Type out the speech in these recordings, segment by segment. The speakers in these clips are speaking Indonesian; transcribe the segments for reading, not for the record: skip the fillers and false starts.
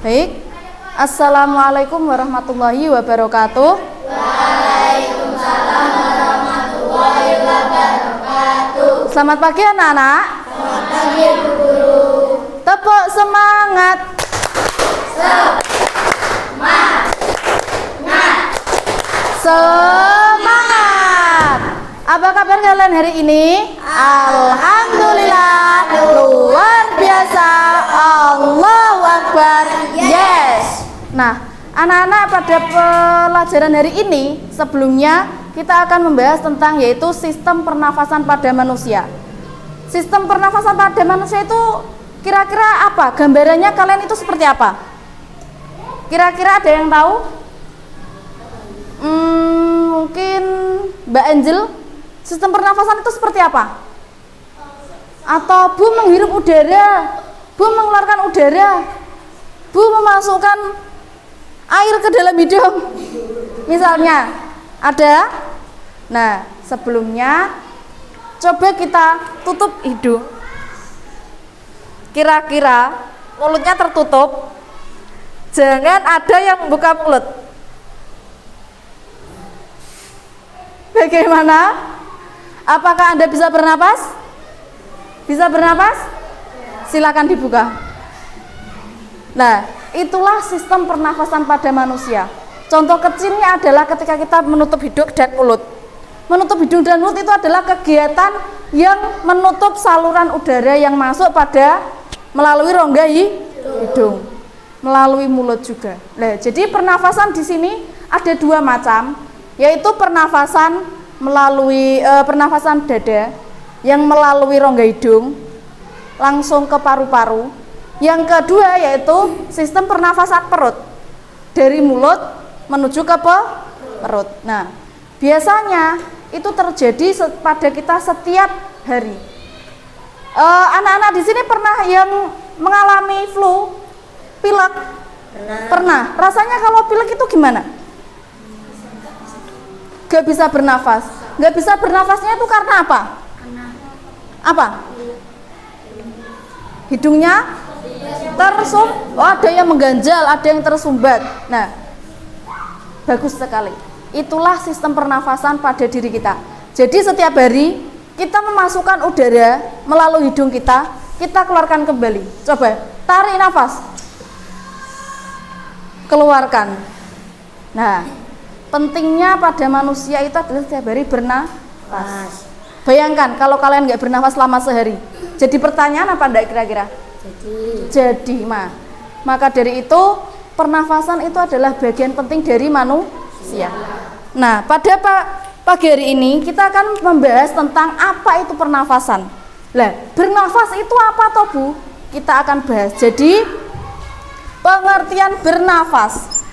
Baik. Assalamualaikum warahmatullahi wabarakatuh. Waalaikumsalam warahmatullahi wabarakatuh. Selamat pagi anak-anak. Selamat pagi Bu Guru. Tepuk semangat. Semangat. Apa kabar kalian hari ini? Alhamdulillah, luar biasa. Allahu Akbar. Yes. Nah, anak-anak, pada pelajaran hari ini sebelumnya kita akan membahas tentang yaitu sistem pernafasan pada manusia. Sistem pernafasan pada manusia itu kira-kira apa? Gambarannya kalian itu seperti apa? Kira-kira ada yang tahu? Mungkin Mbak Angel, sistem pernafasan itu seperti apa? Atau Bu menghirup udara, Bu mengeluarkan udara, Bu memasukkan air ke dalam hidung, misalnya ada. Nah, sebelumnya coba kita tutup hidung. Kira-kira mulutnya tertutup, jangan ada yang membuka mulut. Bagaimana? Apakah Anda bisa bernapas? Bisa bernapas? Silakan dibuka. Nah, itulah sistem pernafasan pada manusia. Contoh kecilnya adalah ketika kita menutup hidung dan mulut. Menutup hidung dan mulut itu adalah kegiatan yang menutup saluran udara yang masuk pada melalui rongga hidung, melalui mulut juga. Nah, jadi pernafasan di sini ada dua macam, yaitu pernafasan melalui pernafasan dada yang melalui rongga hidung langsung ke paru-paru. Yang kedua yaitu sistem pernafasan perut dari mulut menuju ke perut. Nah, biasanya itu terjadi pada kita setiap hari. Anak-anak di sini pernah yang mengalami flu, pilek? Pernah. Rasanya kalau pilek itu gimana? Gak bisa bernafas. Gak bisa bernafasnya itu karena apa? Apa? Hidungnya ada yang mengganjal, ada yang tersumbat. Nah, bagus sekali. Itulah sistem pernafasan pada diri kita. Jadi setiap hari kita memasukkan udara melalui hidung kita keluarkan kembali. Coba tarik nafas, keluarkan. Nah, pentingnya pada manusia itu adalah setiap hari bernafas. Bayangkan kalau kalian nggak bernafas selama sehari. Jadi pertanyaan apa enggak kira-kira? Jadi maka dari itu pernafasan itu adalah bagian penting dari manusia. Nah, pada pagi hari ini kita akan membahas tentang apa itu pernafasan. Lah, bernafas itu apa toh Bu? Kita akan bahas. Jadi pengertian bernafas.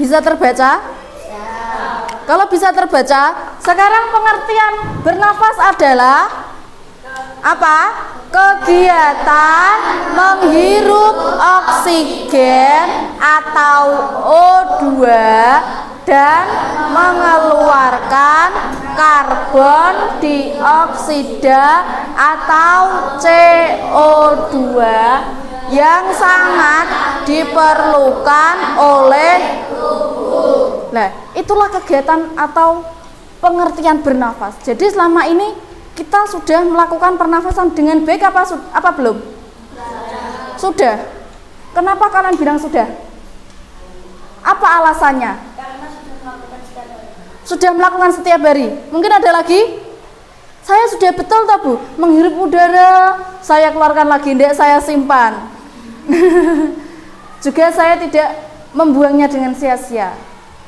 Bisa terbaca? Kalau bisa terbaca, sekarang pengertian bernafas adalah apa? Kegiatan menghirup oksigen atau O2 dan mengeluarkan karbon dioksida atau CO2 yang sangat diperlukan oleh tubuh. Nah, itulah kegiatan atau pengertian bernafas. Jadi selama ini kita sudah melakukan pernafasan dengan baik apa belum? Sudah. Kenapa kalian bilang sudah? Apa alasannya? Sudah melakukan setiap hari. Mungkin ada lagi? Saya sudah betul toh Bu, menghirup udara, saya keluarkan lagi, tidak saya simpan. Juga saya tidak membuangnya dengan sia-sia.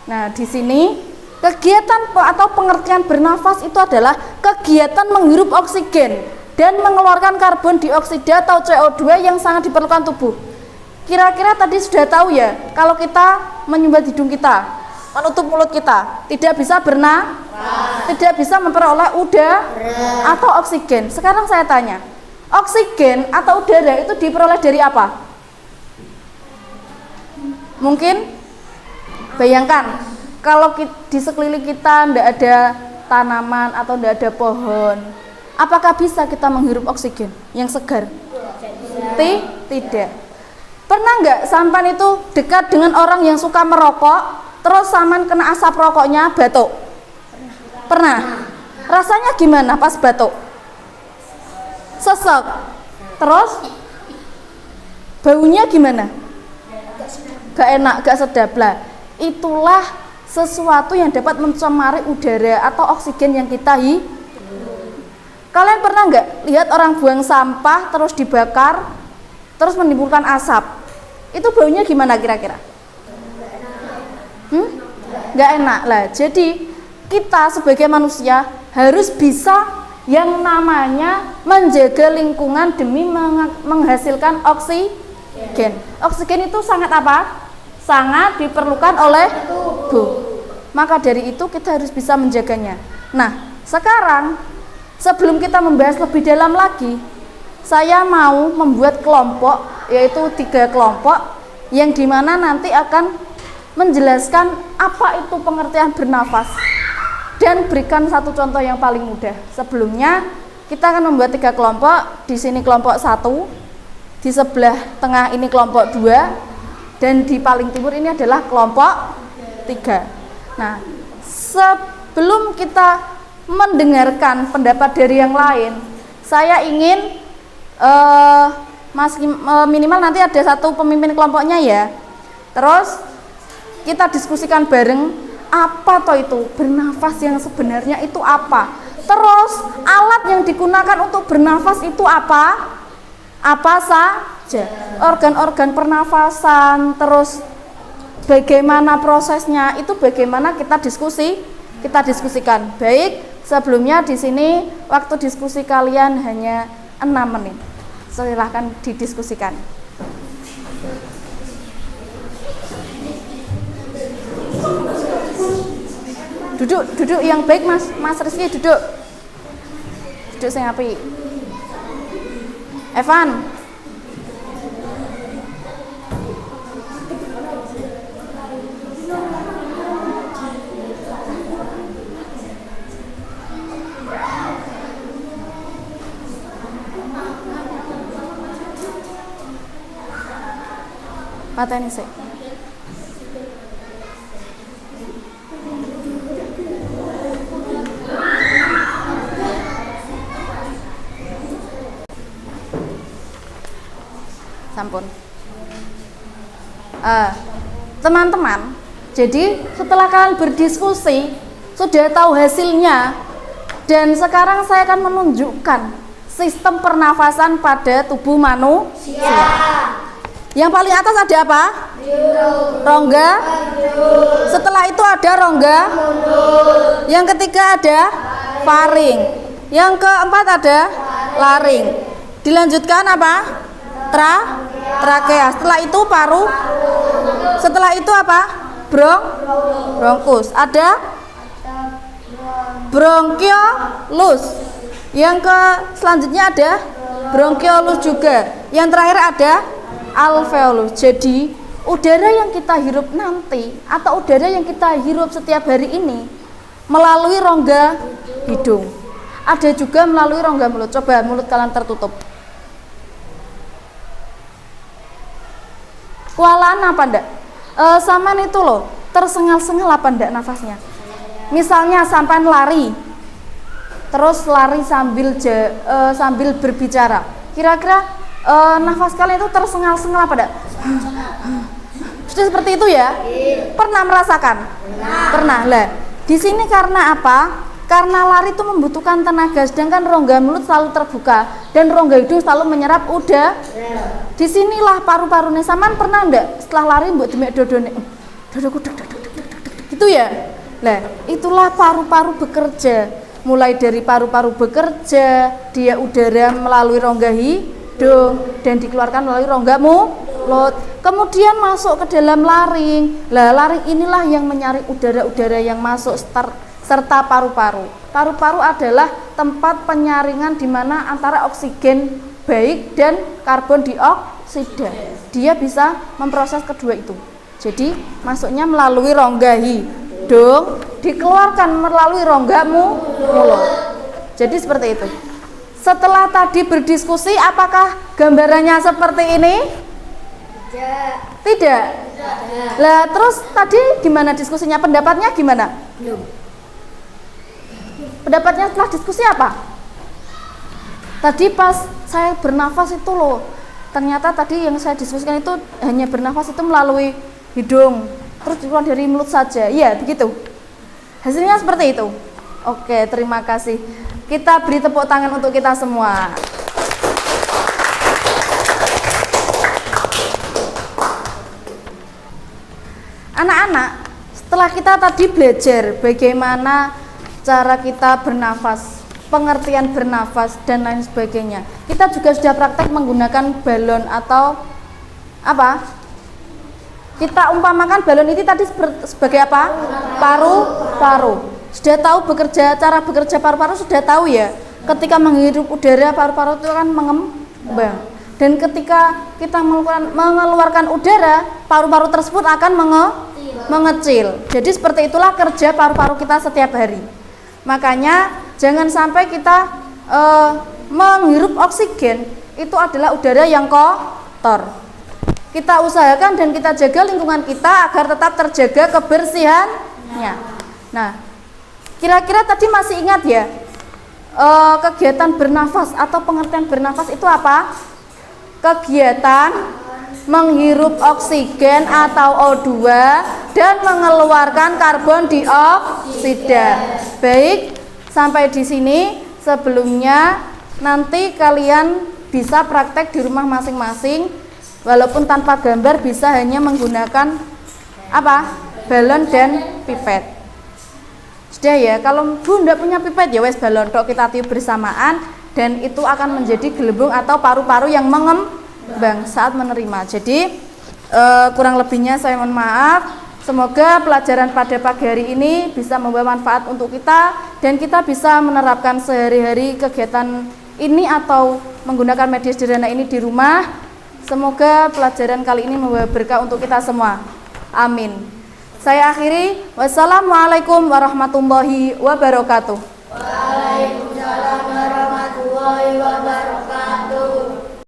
Nah, di sini kegiatan atau pengertian bernafas itu adalah kegiatan menghirup oksigen dan mengeluarkan karbon dioksida atau CO2 yang sangat diperlukan tubuh. Kira-kira tadi sudah tahu ya, kalau kita menyumbat hidung kita, menutup mulut kita, tidak bisa bernafas, tidak bisa memperoleh udara atau oksigen. Sekarang saya tanya, oksigen atau udara itu diperoleh dari apa? Mungkin bayangkan kalau di sekeliling kita tidak ada tanaman atau tidak ada pohon, apakah bisa kita menghirup oksigen yang segar? Tidak. Pernah nggak sampan itu dekat dengan orang yang suka merokok, terus sampan kena asap rokoknya batuk? Pernah? Rasanya gimana pas batuk? Sesek. Terus baunya gimana? Gak enak, gak sedap lah. Itulah sesuatu yang dapat mencemari udara atau oksigen yang kita hirup. Kalian pernah nggak lihat orang buang sampah terus dibakar, terus menimbulkan asap? Itu baunya gimana kira-kira? Nggak enak lah. Jadi kita sebagai manusia harus bisa yang namanya menjaga lingkungan demi menghasilkan oksigen. Oksigen itu sangat apa? Sangat diperlukan oleh tubuh. Maka dari itu kita harus bisa menjaganya. Nah, sekarang sebelum kita membahas lebih dalam lagi, saya mau membuat kelompok, yaitu 3 kelompok yang dimana nanti akan menjelaskan apa itu pengertian bernafas dan berikan satu contoh yang paling mudah. Sebelumnya kita akan membuat 3 kelompok. Di sini kelompok 1, di sebelah tengah ini kelompok 2, dan di paling timur ini adalah kelompok 3. Nah, sebelum kita mendengarkan pendapat dari yang lain, saya ingin minimal nanti ada satu pemimpin kelompoknya ya. Terus kita diskusikan bareng apa toh itu bernafas yang sebenarnya itu apa. Terus alat yang digunakan untuk bernafas itu apa? Apa saja? Organ-organ pernafasan, terus bagaimana prosesnya, itu bagaimana kita diskusikan. Baik, sebelumnya di sini waktu diskusi kalian hanya 6 menit. Silahkan didiskusikan. Duduk yang baik Mas Rizky, duduk sing apik. Evan, pateni sih. Sampun. Teman-teman, jadi setelah kalian berdiskusi, sudah tahu hasilnya, dan sekarang saya akan menunjukkan sistem pernafasan pada tubuh manusia. Yang paling atas ada apa? Rongga. Setelah itu ada rongga. Yang ketiga ada faring. Yang keempat ada laring. Dilanjutkan apa? Trakea. Setelah itu paru. Setelah itu apa? bronkus. Ada bronkiolus. Yang selanjutnya ada bronkiolus juga. Yang terakhir ada alveolus. Jadi udara yang kita hirup nanti atau udara yang kita hirup setiap hari ini melalui rongga hidung. Ada juga melalui rongga mulut. Coba mulut kalian tertutup. Kualaan apa ndak? Saman itu loh, tersengal-sengal apa ndak nafasnya? Misalnya sampai lari, terus lari sambil berbicara. Kira-kira nafas kalian itu tersengal-sengal apa ndak? Sudah seperti itu ya? Pernah merasakan? Pernah. Lah, di sini karena apa? Karena lari itu membutuhkan tenaga, sedangkan rongga mulut selalu terbuka dan rongga hidung selalu menyerap udara. Disinilah paru-parunya. Saman pernah enggak setelah lari buat demek dodone? Dodoku gitu ya. Nah, itulah paru-paru bekerja. Mulai dari paru-paru bekerja, dia udara melalui rongga hidung dan dikeluarkan melalui rongga mulut. Kemudian masuk ke dalam laring. Lah, laring inilah yang menyaring udara-udara yang masuk serta paru-paru. Paru-paru adalah tempat penyaringan di mana antara oksigen baik dan karbon dioksida. Dia bisa memproses kedua itu. Jadi masuknya melalui rongga hidung, dikeluarkan melalui rongga mulut. Jadi seperti itu. Setelah tadi berdiskusi, apakah gambarannya seperti ini? Tidak. Lah, terus tadi gimana diskusinya? Pendapatnya gimana? Belum. Pendapatnya setelah diskusi apa? Tadi pas saya bernafas itu loh, ternyata tadi yang saya diskusikan itu hanya bernafas itu melalui hidung, terus keluar dari mulut saja. Iya, begitu. Hasilnya seperti itu. Oke, terima kasih. Kita beri tepuk tangan untuk kita semua. Anak-anak, setelah kita tadi belajar bagaimana cara kita bernafas, pengertian bernafas dan lain sebagainya, kita juga sudah praktek menggunakan balon atau apa? Kita umpamakan balon ini tadi sebagai apa? Paru-paru. Sudah tahu cara bekerja paru-paru, sudah tahu ya. Ketika menghirup udara, paru-paru itu akan mengembang. Dan ketika kita mengeluarkan udara, paru-paru tersebut akan mengecil. Jadi seperti itulah kerja paru-paru kita setiap hari. Makanya jangan sampai kita menghirup oksigen itu adalah udara yang kotor. Kita usahakan dan kita jaga lingkungan kita agar tetap terjaga kebersihannya. Nah, kira-kira tadi masih ingat ya kegiatan bernafas atau pengertian bernafas itu apa? Kegiatan menghirup oksigen atau O2 dan mengeluarkan karbon dioksida. Baik, sampai di sini. Sebelumnya nanti kalian bisa praktek di rumah masing-masing, walaupun tanpa gambar, bisa hanya menggunakan apa? Balon dan pipet. Sudah ya, kalau Bu enggak punya pipet ya wes balon tok, kita tiup bersamaan dan itu akan menjadi gelembung atau paru-paru yang mengembang saat menerima. Jadi kurang lebihnya saya mohon maaf. Semoga pelajaran pada pagi hari ini bisa membawa manfaat untuk kita dan kita bisa menerapkan sehari-hari kegiatan ini atau menggunakan media sederhana ini di rumah. Semoga pelajaran kali ini membawa berkah untuk kita semua. Amin. Saya akhiri. Wassalamualaikum warahmatullahi wabarakatuh.